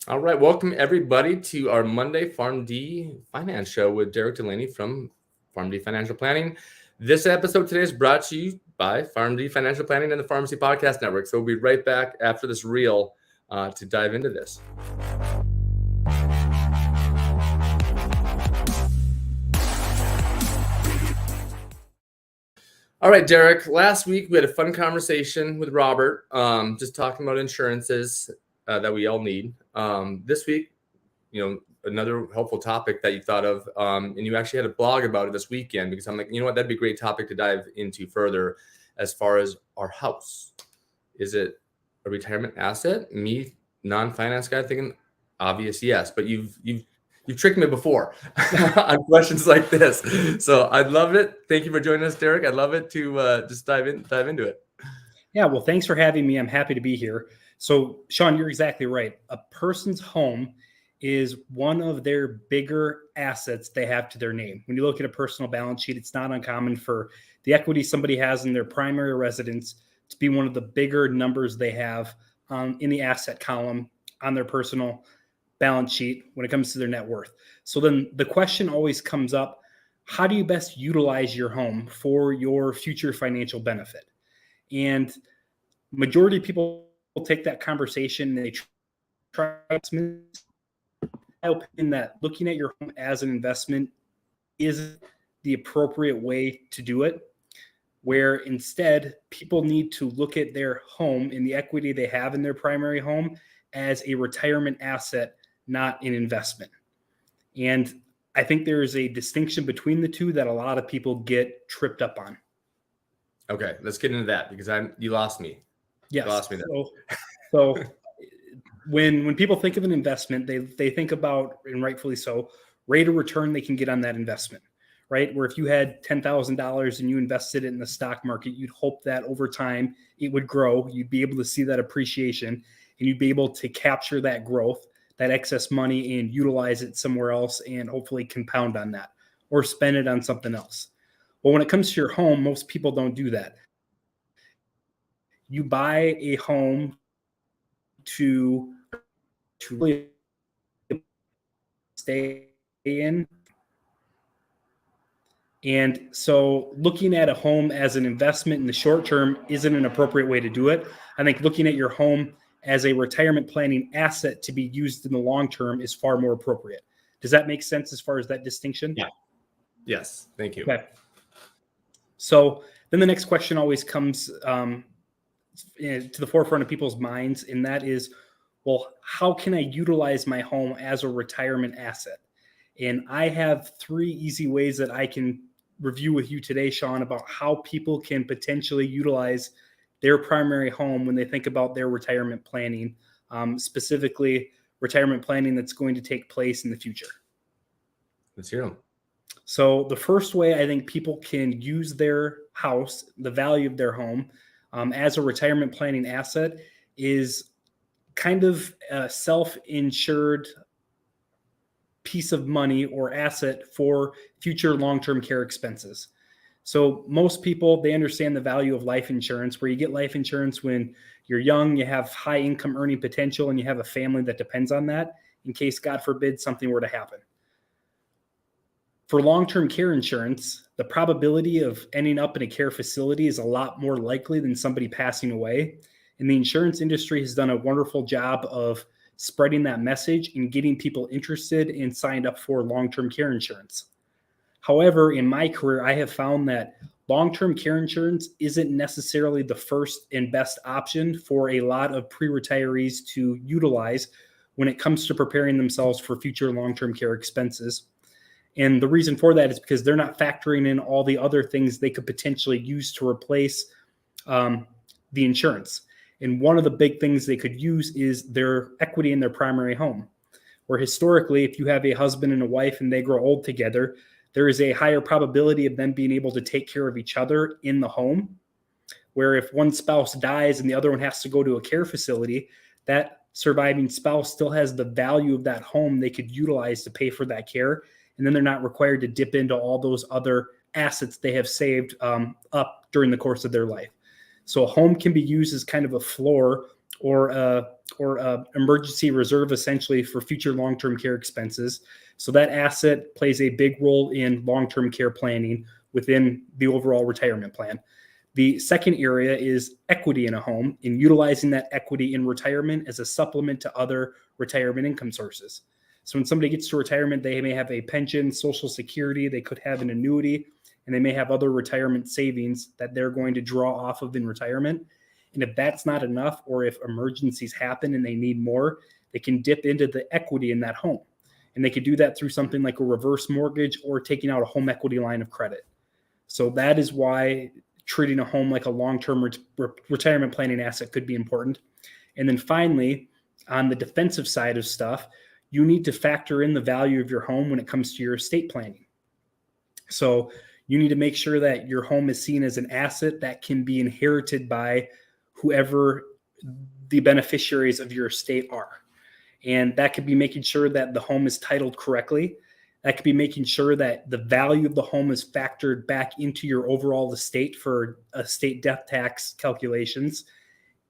All right, welcome everybody to our Monday PharmD Finance Show with Delaney from PharmD Financial Planning. This episode today is brought to you by PharmD Financial Planning and the Pharmacy Podcast Network. So we'll be right back after this reel to dive into this. All right, Derek, last week we had a fun conversation with Robert, just talking about insurances that we all need. This week, another helpful topic that you thought of, and you actually had a blog about it this weekend, because I'm like, you know what, that'd be a great topic to dive into further as far as our house. Is it a retirement asset? Me, non-finance guy, thinking obvious yes, but you've tricked me before on questions like this. So I'd love it. Thank you for joining us, Derek. I'd love it to just dive into it. Yeah, well, thanks for having me. I'm happy to be here. So, Sean, you're exactly right. A person's home is one of their bigger assets they have to their name. When you look at a personal balance sheet, it's not uncommon for the equity somebody has in their primary residence to be one of the bigger numbers they have in the asset column on their personal balance sheet when it comes to their net worth. So then the question always comes up, how do you best utilize your home for your future financial benefit? And majority of people will take that conversation and they try to in that looking at your home as an investment is the appropriate way to do it, where instead people need to look at their home and the equity they have in their primary home as a retirement asset, not an investment. And I think there is a distinction between the two that a lot of people get tripped up on. Okay, let's get into that, because you lost me. Yes. You lost me there. So when people think of an investment, they think about, and rightfully so, rate of return they can get on that investment, right? Where if you had $10,000 and you invested it in the stock market, you'd hope that over time it would grow. You'd be able to see that appreciation, and you'd be able to capture that growth, that excess money, and utilize it somewhere else and hopefully compound on that or spend it on something else. Well, when it comes to your home, most people don't do that. You buy a home to really stay in. And so looking at a home as an investment in the short term isn't an appropriate way to do it. I think looking at your home as a retirement planning asset to be used in the long term is far more appropriate. Does that make sense as far as that distinction? Yeah. Yes. Thank you. Okay. So then the next question always comes to the forefront of people's minds, and that is, well, how can I utilize my home as a retirement asset? And I have 3 easy ways that I can review with you today, Sean, about how people can potentially utilize their primary home when they think about their retirement planning, specifically retirement planning that's going to take place in the future. Let's hear them. So the first way I think people can use their house, the value of their home, as a retirement planning asset is kind of a self-insured piece of money or asset for future long-term care expenses. So most people, they understand the value of life insurance, where you get life insurance when you're young, you have high income earning potential, and you have a family that depends on that in case, God forbid, something were to happen. For long-term care insurance, the probability of ending up in a care facility is a lot more likely than somebody passing away. And the insurance industry has done a wonderful job of spreading that message and getting people interested and signed up for long-term care insurance. However, in my career, I have found that long-term care insurance isn't necessarily the first and best option for a lot of pre-retirees to utilize when it comes to preparing themselves for future long-term care expenses. And the reason for that is because they're not factoring in all the other things they could potentially use to replace the insurance. And one of the big things they could use is their equity in their primary home, where historically, if you have a husband and a wife and they grow old together, there is a higher probability of them being able to take care of each other in the home, where if one spouse dies and the other one has to go to a care facility, that surviving spouse still has the value of that home they could utilize to pay for that care. And then they're not required to dip into all those other assets they have saved up during the course of their life. So a home can be used as kind of a floor or a emergency reserve essentially for future long-term care expenses. So that asset plays a big role in long-term care planning within the overall retirement plan. The second area is equity in a home and utilizing that equity in retirement as a supplement to other retirement income sources. So when somebody gets to retirement, they may have a pension, Social Security, they could have an annuity, and they may have other retirement savings that they're going to draw off of in retirement. And if that's not enough, or if emergencies happen and they need more, they can dip into the equity in that home. And they could do that through something like a reverse mortgage or taking out a home equity line of credit. So that is why treating a home like a long-term retirement planning asset could be important. And then finally, on the defensive side of stuff, you need to factor in the value of your home when it comes to your estate planning. So you need to make sure that your home is seen as an asset that can be inherited by whoever the beneficiaries of your estate are. And that could be making sure that the home is titled correctly. That could be making sure that the value of the home is factored back into your overall estate for estate death tax calculations.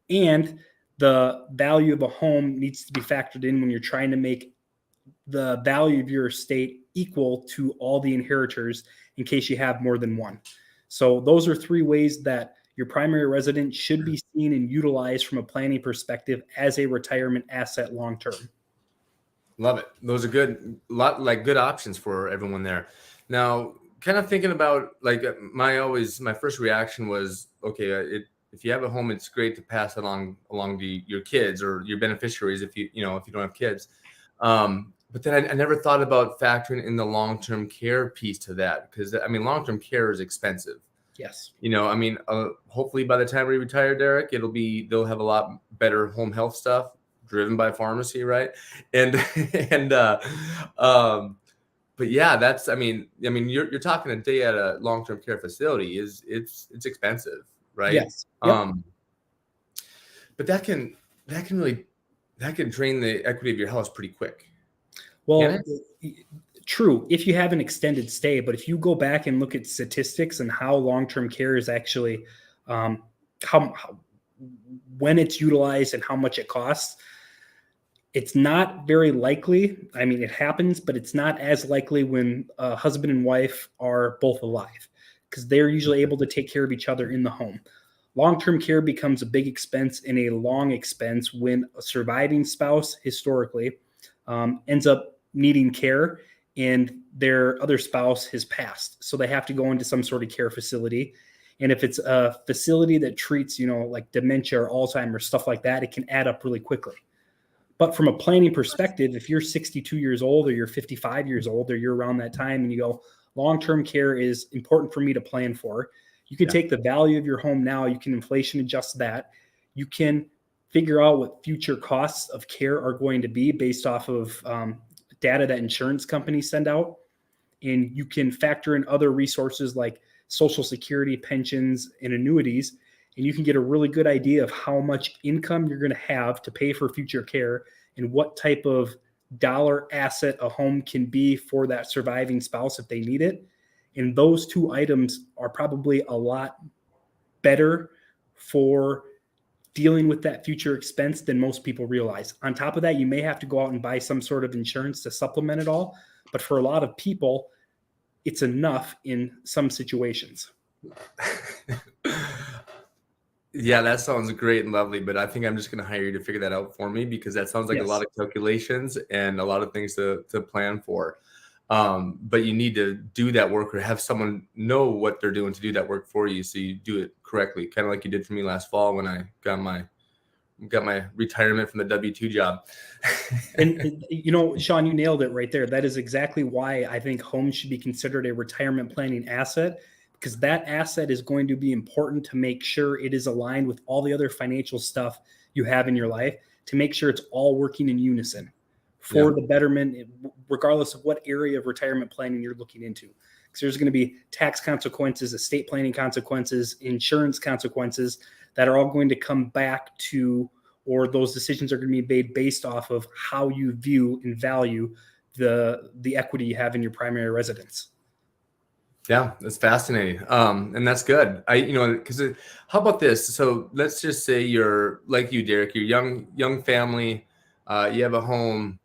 And the value of a home needs to be factored in when you're trying to make the value of your estate equal to all the inheritors in case you have more than one. So those are three ways that your primary residence should be seen and utilized from a planning perspective as a retirement asset long-term. Love it. Those are good options for everyone there. Now, kind of thinking about my first reaction was, okay, if you have a home, it's great to pass it along to your kids or your beneficiaries if you don't have kids. But then I never thought about factoring in the long-term care piece to that, because long-term care is expensive. Yes. Hopefully by the time we retire, Derek, they'll have a lot better home health stuff driven by pharmacy, right? But yeah, that's you're talking a day at a long-term care facility it's expensive, right? Yes. Yep. But that can drain the equity of your house pretty quick. Well, true, if you have an extended stay, but if you go back and look at statistics and how long-term care is actually, when it's utilized and how much it costs, it's not very likely. It happens, but it's not as likely when a husband and wife are both alive, because they're usually able to take care of each other in the home. Long-term care becomes a big expense and a long expense when a surviving spouse historically ends up needing care and their other spouse has passed. So they have to go into some sort of care facility. And if it's a facility that treats, like dementia or Alzheimer's, stuff like that, it can add up really quickly. But from a planning perspective, if you're 62 years old or you're 55 years old or you're around that time and you go, long-term care is important for me to plan for, you can take the value of your home now, you can inflation adjust that, you can figure out what future costs of care are going to be based off of data that insurance companies send out. And you can factor in other resources like Social Security, pensions, and annuities. And you can get a really good idea of how much income you're going to have to pay for future care and what type of dollar asset a home can be for that surviving spouse if they need it. And those two items are probably a lot better for dealing with that future expense than most people realize. On top of that, you may have to go out and buy some sort of insurance to supplement it all. But for a lot of people, it's enough in some situations. Yeah, that sounds great and lovely, but I think I'm just going to hire you to figure that out for me, because that sounds like a lot of calculations and a lot of things to plan for. But you need to do that work or have someone know what they're doing to do that work for you, so you do it correctly, kind of like you did for me last fall when I got my retirement from the W-2 job. And Sean, you nailed it right there. That is exactly why I think homes should be considered a retirement planning asset, because that asset is going to be important to make sure it is aligned with all the other financial stuff you have in your life, to make sure it's all working in unison for the betterment, regardless of what area of retirement planning you're looking into. Because there's going to be tax consequences, estate planning consequences, insurance consequences that are all going to come back to, or those decisions are going to be made based off of how you view and value the equity you have in your primary residence. Yeah, that's fascinating. And that's good. Because how about this? So let's just say you're like you, Derek, you're young family, you have a home.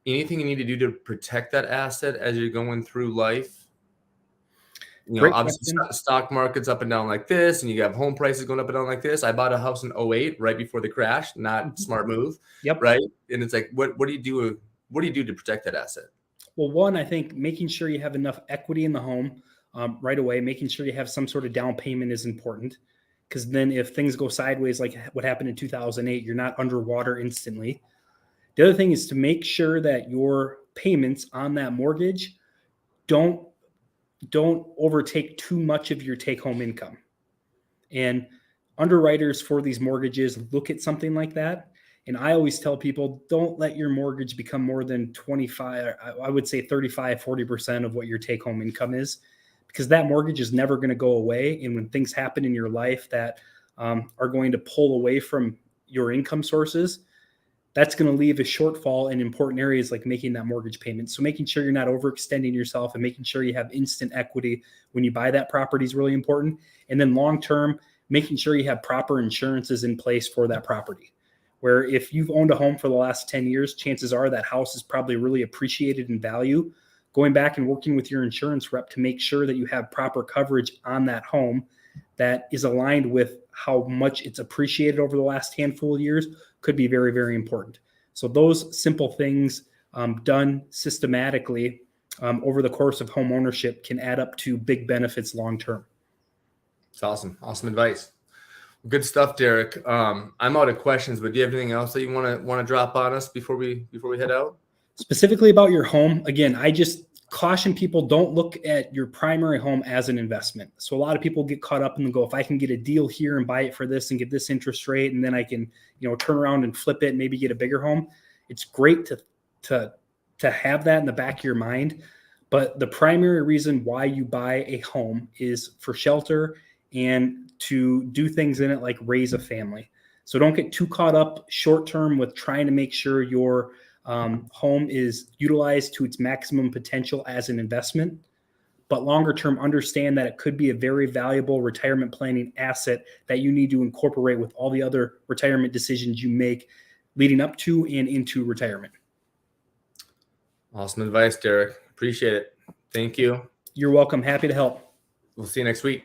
Anything you need to do to protect that asset as you're going through life? Great Obviously question. stock market's up and down like this, and you have home prices going up and down like this. I bought a house in '08 right before the crash, not smart move, Yep. right? And it's like, what do you do? What do you do to protect that asset? Well, one, I think making sure you have enough equity in the home right away, making sure you have some sort of down payment is important. Because then if things go sideways, like what happened in 2008, you're not underwater instantly. The other thing is to make sure that your payments on that mortgage don't overtake too much of your take home income. And underwriters for these mortgages look at something like that. And I always tell people, don't let your mortgage become more than 25, I would say 35, 40% of what your take home income is, because that mortgage is never going to go away. And when things happen in your life that are going to pull away from your income sources, that's going to leave a shortfall in important areas like making that mortgage payment. So making sure you're not overextending yourself and making sure you have instant equity when you buy that property is really important. And then long term, making sure you have proper insurances in place for that property. Where if you've owned a home for the last 10 years, chances are that house is probably really appreciated in value. Going back and working with your insurance rep to make sure that you have proper coverage on that home that is aligned with how much it's appreciated over the last handful of years could be very, very important. So those simple things done systematically over the course of home ownership can add up to big benefits long term. It's awesome. Awesome advice. Good stuff, Derek. I'm out of questions, but do you have anything else that you want to drop on us before we head out? Specifically about your home, again, I just caution people, don't look at your primary home as an investment. So a lot of people get caught up and go, if I can get a deal here and buy it for this and get this interest rate, and then I can, turn around and flip it and maybe get a bigger home. It's great to have that in the back of your mind. But the primary reason why you buy a home is for shelter and to do things in it like raise a family. So don't get too caught up short term with trying to make sure your home is utilized to its maximum potential as an investment, but longer term, understand that it could be a very valuable retirement planning asset that you need to incorporate with all the other retirement decisions you make leading up to and into retirement. Awesome advice, Derek. Appreciate it. Thank you. You're welcome. Happy to help. We'll see you next week.